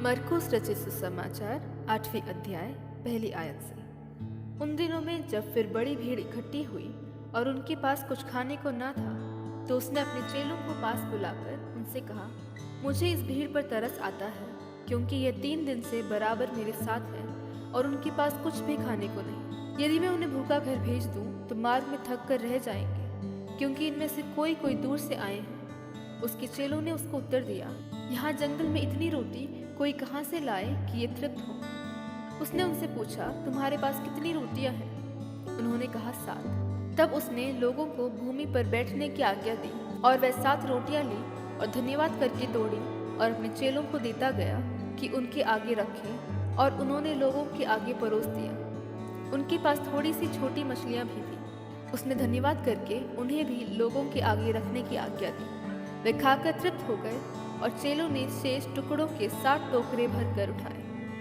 मरकुस रचित सुसमाचार 8वें अध्याय पहली आयत से। उन दिनों में जब फिर बड़ी भीड़ इकट्ठी हुई और उनके पास कुछ खाने को न था, तो उसने अपने चेलों को पास बुलाकर उनसे कहा, मुझे इस भीड़ पर तरस आता है, क्योंकि यह 3 दिन से बराबर मेरे साथ है और उनके पास कुछ भी खाने को नहीं। यदि मैं उन्हें भूखा घर भेज दूं, तो मार्ग में थक कर रह जाएंगे, क्योंकि इनमें से कोई कोई दूर से आए हैं। उसके चेलों ने उसको उत्तर दिया, यहाँ जंगल में इतनी रोटी कोई कहाँ से लाए कि ये तृप्त हो। उसने उनसे पूछा, तुम्हारे पास कितनी रोटियां हैं? उन्होंने कहा, 7। तब उसने लोगों को भूमि पर बैठने की आज्ञा दी और वह 7 रोटियां ली और धन्यवाद करके तोड़ी और अपने चेलों को देता गया कि उनके आगे रखें, और उन्होंने लोगों के आगे परोस दिया। उनके पास थोड़ी सी छोटी मछलियां भी थी। उसने धन्यवाद करके उन्हें भी लोगों के आगे रखने की आज्ञा दी। वे खाकर तृप्त हो गए और चेलों ने शेष टुकड़ों के 7 टोकरे भरकर उठाए,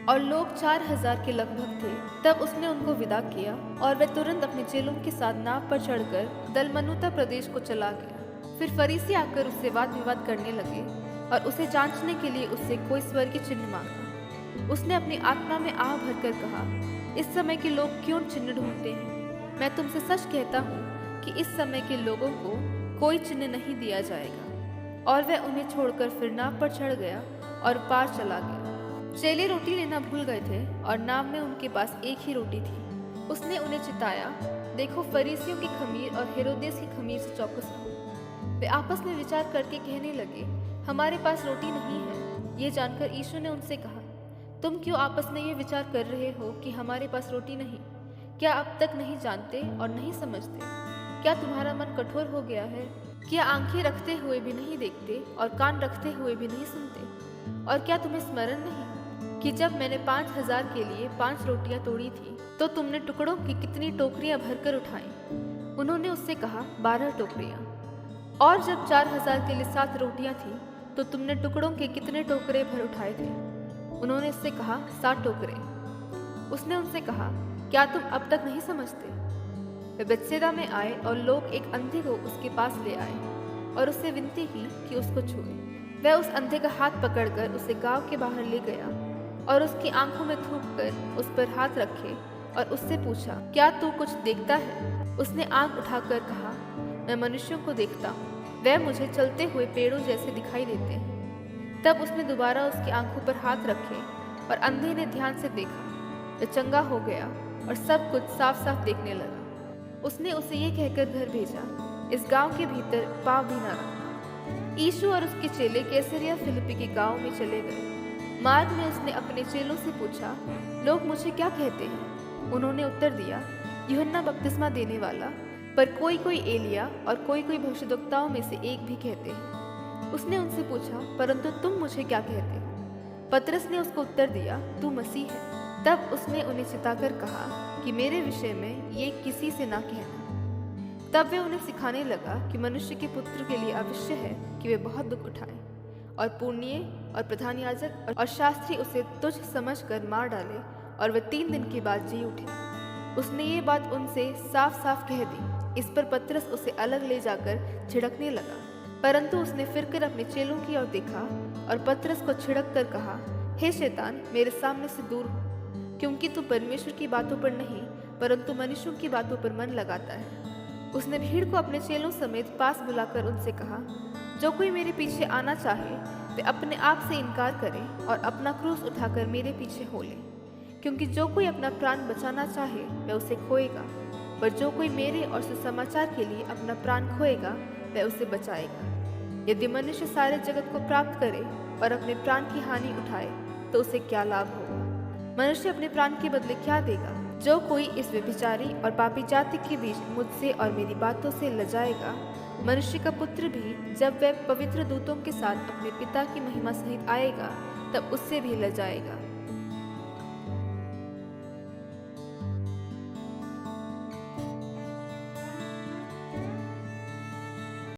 और लोग 4000 के लगभग थे। तब उसने उनको विदा किया और वह तुरंत अपने चेलों के साथ नाव पर चढ़कर दलमनूता प्रदेश को चला गया। फिर फरीसी आकर उससे वाद विवाद करने लगे और उसे जांचने के लिए उससे कोई स्वर्गीय चिन्ह मांगा। उसने अपनी आत्मा में आह भरकर कहा, इस समय के लोग क्यों चिन्ह ढूंढते हैं? मैं तुमसे सच कहता हूँ कि इस समय के लोगों को कोई चिन्ह नहीं दिया जाएगा। और वह उन्हें छोड़कर फिर नाव पर चढ़ गया और पार चला गया। चेले रोटी लेना भूल गए थे और नाव में उनके पास एक ही रोटी थी। उसने उन्हें चिताया, देखो, फरीसियों की खमीर और हेरोदेस की खमीर से चौकस रहो। वे आपस में विचार करके कहने लगे, हमारे पास रोटी नहीं है। ये जानकर यीशु ने उनसे कहा, तुम क्यों आपस में ये विचार कर रहे हो कि हमारे पास रोटी नहीं? क्या अब तक नहीं जानते और नहीं समझते? क्या तुम्हारा मन कठोर हो गया है? क्या आंखें रखते हुए भी नहीं देखते और कान रखते हुए भी नहीं सुनते? और क्या तुम्हें स्मरण नहीं कि जब मैंने 5000 के लिए 5 रोटियां तोड़ी थी, तो तुमने टुकड़ों की कितनी टोकरियां भरकर उठाई? उन्होंने उससे कहा, 12 टोकरियां। और जब 4000 के लिए 7 रोटियां थी, तो तुमने टुकड़ों के कितने टोकरे भर उठाए थे? उन्होंने उससे कहा, 7 टोकरे। उसने उनसे कहा, क्या तुम अब तक नहीं समझते? वे बेतसैदा में आए और लोग एक अंधे को उसके पास ले आए और उससे विनती की कि उसको छुए। वह उस अंधे का हाथ पकड़कर उसे गांव के बाहर ले गया और उसकी आंखों में थूककर उस पर हाथ रखे और उससे पूछा, क्या तू कुछ देखता है? उसने आंख उठाकर कहा, मैं मनुष्यों को देखता हूँ, वह मुझे चलते हुए पेड़ों जैसे दिखाई देते हैं। तब उसने दोबारा उसकी आंखों पर हाथ रखे और अंधे ने ध्यान से देखा। वह चंगा हो गया और सब कुछ साफ साफ देखने लगा। उसने उसे ये कहकर घर भेजा, इस गांव के भीतर पाँव भी न रखना। यीशु और उसके चेले कैसरिया फिलिप्पी के गांव में चले गए। मार्ग में उसने अपने चेलों से पूछा, लोग मुझे क्या कहते हैं? उन्होंने उत्तर दिया, यूहन्ना बपतिस्मा देने वाला, पर कोई कोई एलिया और कोई कोई भविष्यद्वक्ताओं में से एक भी कहते हैं। उसने उनसे पूछा, परंतु तुम मुझे क्या कहते हो? पतरस ने उसको उत्तर दिया, तू मसीह है। तब उसने उन्हें चिताकर कहा कि मेरे विषय में ये किसी से ना कहना। तब वे उन्हें सिखाने लगा कि मनुष्य के पुत्र के लिए आवश्यक है कि वे बहुत दुख उठाए और पुण्य और प्रधान याजक और शास्त्री उसे तुच्छ समझकर मार डाले और वे 3 दिन के बाद जी उठे। उसने ये बात उनसे साफ साफ कह दी। इस पर पतरस उसे अलग ले जाकर छिड़कने लगा, परंतु उसने फिरकर अपने चेलों की ओर देखा और पतरस को छिड़क कर कहा, हे शैतान, मेरे सामने से दूर हो, क्योंकि तू परमेश्वर की बातों पर नहीं परंतु मनुष्यों की बातों पर मन लगाता है। उसने भीड़ को अपने चेलों समेत पास बुलाकर उनसे कहा, जो कोई मेरे पीछे आना चाहे वे अपने आप से इनकार करे और अपना क्रूस उठाकर मेरे पीछे हो ले। क्योंकि जो कोई अपना प्राण बचाना चाहे वह उसे खोएगा, पर जो कोई मेरे और सुसमाचार के लिए अपना प्राण खोएगा वह उसे बचाएगा। यदि मनुष्य सारे जगत को प्राप्त करे और अपने प्राण की हानि उठाए, तो उसे क्या लाभ होगा? मनुष्य अपने प्राण के बदले क्या देगा? जो कोई इस व्यभिचारी और पापी जाति के बीच मुझसे और मेरी बातों से लजाएगा, मनुष्य का पुत्र भी जब वह पवित्र दूतों के साथ अपने पिता की महिमा सहित आएगा, तब उससे भी लजाएगा।